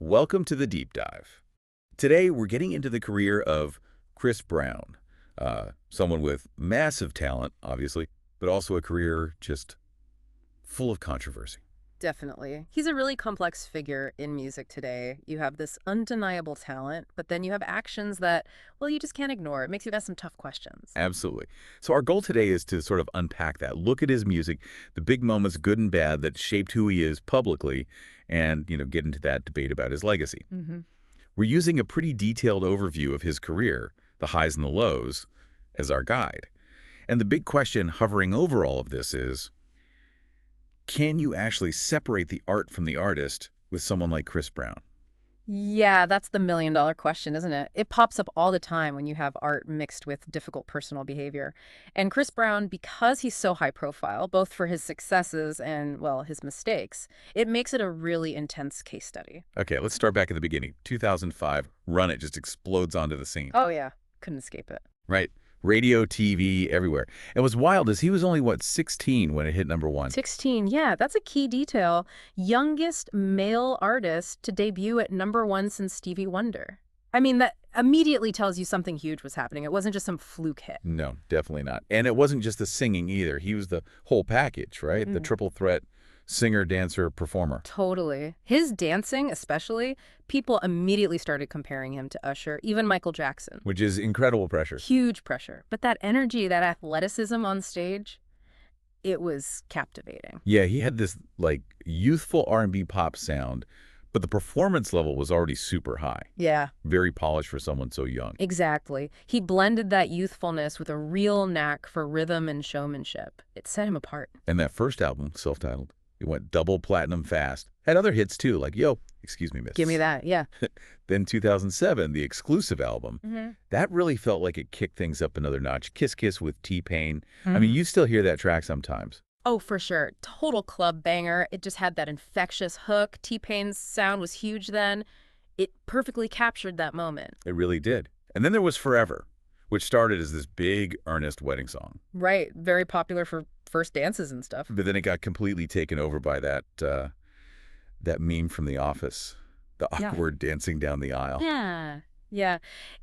Welcome to the Deep Dive. Today, we're getting into the career of Chris Brown, someone with massive talent, obviously, but also a career just full of controversy. Definitely. He's a really complex figure in music today. You have this undeniable talent, but then you have actions that, well, you just can't ignore. It makes you ask some tough questions. Absolutely. So our goal today is to sort of unpack that, look at his music, the big moments, good and bad, that shaped who he is publicly, and, get into that debate about his legacy. We're using a pretty detailed overview of his career, the highs and the lows, as our guide. And the big question hovering over all of this is, can you actually separate the art from the artist with someone like Chris Brown? Yeah, that's the million-dollar question, isn't it? It pops up all the time when you have art mixed with difficult personal behavior. And Chris Brown, because he's so high profile, both for his successes and, well, his mistakes, it makes it a really intense case study. Okay, let's start back at the beginning. 2005, Run It just explodes onto the scene. Oh, yeah. Couldn't escape it. Right? Radio, TV, everywhere. And what's wild is he was only, 16 when it hit #1. 16, yeah, that's a key detail. Youngest male artist to debut at #1 since Stevie Wonder. I mean, that immediately tells you something huge was happening. It wasn't just some fluke hit. No, definitely not. And it wasn't just the singing either. He was the whole package, right? The triple threat singer, dancer, performer. Totally. His dancing, especially, people immediately started comparing him to Usher, even Michael Jackson. Which is incredible pressure. Huge pressure. But that energy, that athleticism on stage, it was captivating. Yeah, he had this, youthful R&B pop sound, but the performance level was already super high. Yeah. Very polished for someone so young. Exactly. He blended that youthfulness with a real knack for rhythm and showmanship. It set him apart. And that first album, self-titled, it went double platinum fast. Had other hits too, like Yo, Excuse Me, Miss. Give me that, yeah. Then 2007, the exclusive album, that really felt like it kicked things up another notch. Kiss Kiss with T-Pain. I mean, you still hear that track sometimes. Oh, for sure. Total club banger. It just had that infectious hook. T-Pain's sound was huge then. It perfectly captured that moment. It really did. And then there was Forever, which started as this big, earnest wedding song. Right. Very popular for first dances and stuff. But then it got completely taken over by that meme from The Office, the awkward dancing down the aisle. Yeah. Yeah.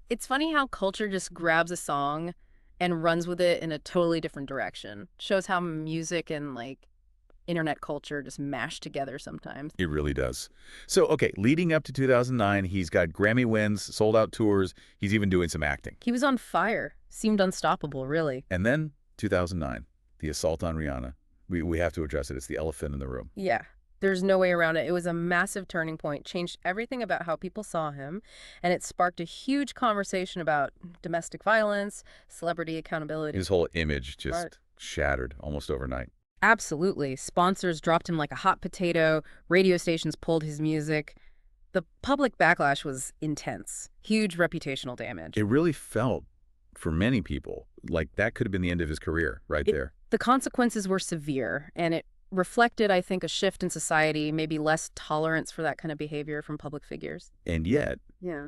It's funny how culture just grabs a song and runs with it in a totally different direction. Shows how music and, internet culture just mash together sometimes. It really does. So, okay, leading up to 2009, he's got Grammy wins, sold-out tours. He's even doing some acting. He was on fire. Seemed unstoppable, really. And then 2009, the assault on Rihanna. We have to address it. It's the elephant in the room. Yeah. There's no way around it. It was a massive turning point, changed everything about how people saw him, and it sparked a huge conversation about domestic violence, celebrity accountability. His whole image just shattered almost overnight. Absolutely. Sponsors dropped him like a hot potato. Radio stations pulled his music. The public backlash was intense. Huge reputational damage. It really felt, for many people, like that could have been the end of his career there. The consequences were severe, and it reflected, I think, a shift in society, maybe less tolerance for that kind of behavior from public figures. And yet, Yeah.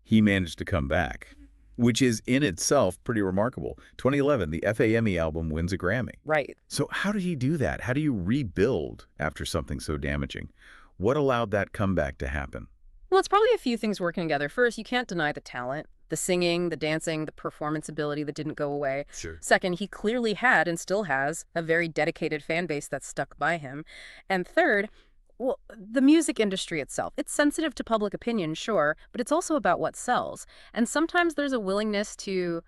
he managed to come back, which is in itself pretty remarkable. 2011, the FAME album wins a Grammy. Right. So how did he do that? How do you rebuild after something so damaging? What allowed that comeback to happen? Well, it's probably a few things working together. First, you can't deny the talent. The singing, the dancing, the performance ability that didn't go away. Sure. Second, he clearly had and still has a very dedicated fan base that stuck by him. And third, well, the music industry itself. It's sensitive to public opinion, sure, but it's also about what sells. And sometimes there's a willingness to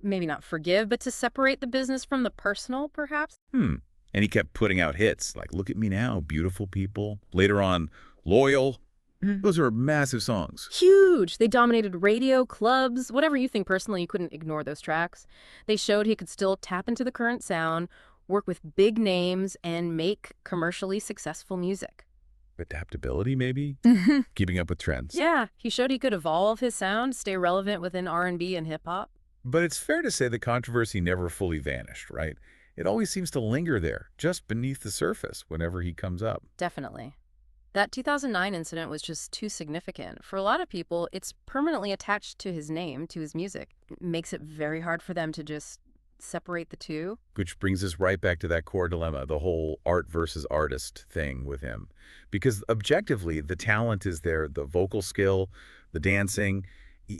maybe not forgive, but to separate the business from the personal, perhaps. And he kept putting out hits like Look at Me Now, Beautiful People. Later on, Loyal. Those are massive songs. Huge. They dominated radio, clubs, whatever you think personally, you couldn't ignore those tracks. They showed he could still tap into the current sound, work with big names, and make commercially successful music. Adaptability, maybe? Keeping up with trends. Yeah, he showed he could evolve his sound, stay relevant within R&B and hip-hop. But it's fair to say the controversy never fully vanished, right? It always seems to linger there, just beneath the surface whenever he comes up. Definitely. That 2009 incident was just too significant. For a lot of people, it's permanently attached to his name, to his music. It makes it very hard for them to just separate the two? Which brings us right back to that core dilemma, the whole art versus artist thing with him. Because objectively, the talent is there, the vocal skill, the dancing.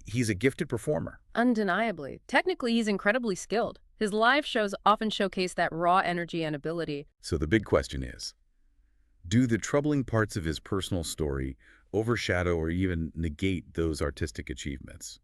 He's a gifted performer. Undeniably. Technically, he's incredibly skilled. His live shows often showcase that raw energy and ability. So the big question is, do the troubling parts of his personal story overshadow or even negate those artistic achievements?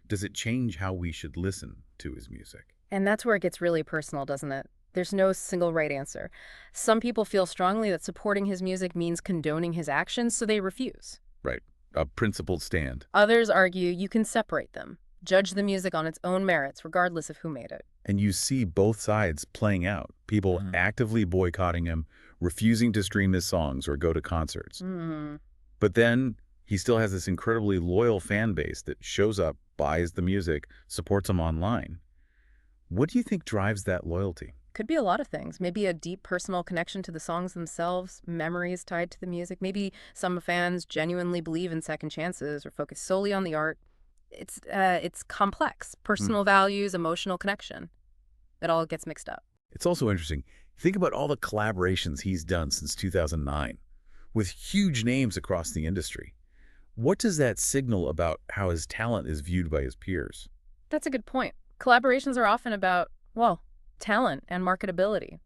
Does it change how we should listen to his music? And that's where it gets really personal, doesn't it? There's no single right answer. Some people feel strongly that supporting his music means condoning his actions, so they refuse. Right. A principled stand. Others argue you can separate them, judge the music on its own merits, regardless of who made it. And you see both sides playing out. People actively boycotting him, refusing to stream his songs or go to concerts. But then he still has this incredibly loyal fan base that shows up, buys the music, supports him online. What do you think drives that loyalty? Could be a lot of things. Maybe a deep personal connection to the songs themselves, memories tied to the music. Maybe some fans genuinely believe in second chances or focus solely on the art. It's complex. Personal values, emotional connection. It all gets mixed up. It's also interesting. Think about all the collaborations he's done since 2009 with huge names across the industry. What does that signal about how his talent is viewed by his peers? That's a good point. Collaborations are often about, well, talent and marketability.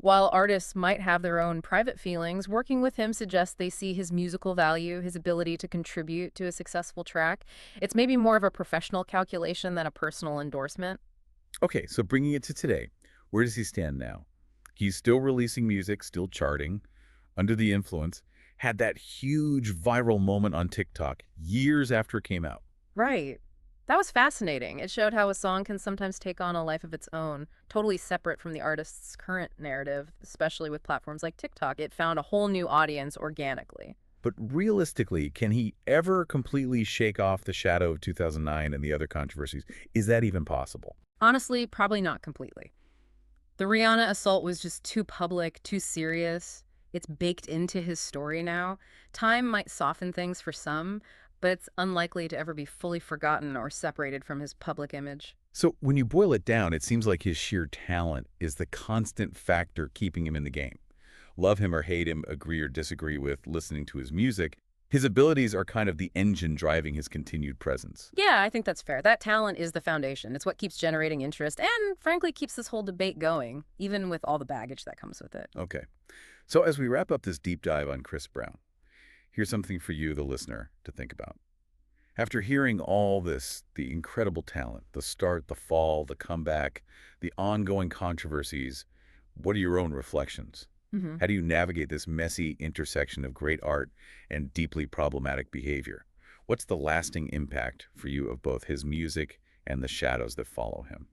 While artists might have their own private feelings, working with him suggests they see his musical value, his ability to contribute to a successful track. It's maybe more of a professional calculation than a personal endorsement. Okay, so bringing it to today, where does he stand now? He's still releasing music, still charting, under the influence, had that huge viral moment on TikTok years after it came out. Right. That was fascinating. It showed how a song can sometimes take on a life of its own, totally separate from the artist's current narrative, especially with platforms like TikTok. It found a whole new audience organically. But realistically, can he ever completely shake off the shadow of 2009 and the other controversies? Is that even possible? Honestly, probably not completely. The Rihanna assault was just too public, too serious. It's baked into his story now. Time might soften things for some, but it's unlikely to ever be fully forgotten or separated from his public image. So when you boil it down, it seems like his sheer talent is the constant factor keeping him in the game. Love him or hate him, agree or disagree with listening to his music, his abilities are kind of the engine driving his continued presence. Yeah, I think that's fair. That talent is the foundation. It's what keeps generating interest and, frankly, keeps this whole debate going, even with all the baggage that comes with it. Okay. So as we wrap up this deep dive on Chris Brown, here's something for you, the listener, to think about. After hearing all this, the incredible talent, the start, the fall, the comeback, the ongoing controversies, what are your own reflections? How do you navigate this messy intersection of great art and deeply problematic behavior? What's the lasting impact for you of both his music and the shadows that follow him?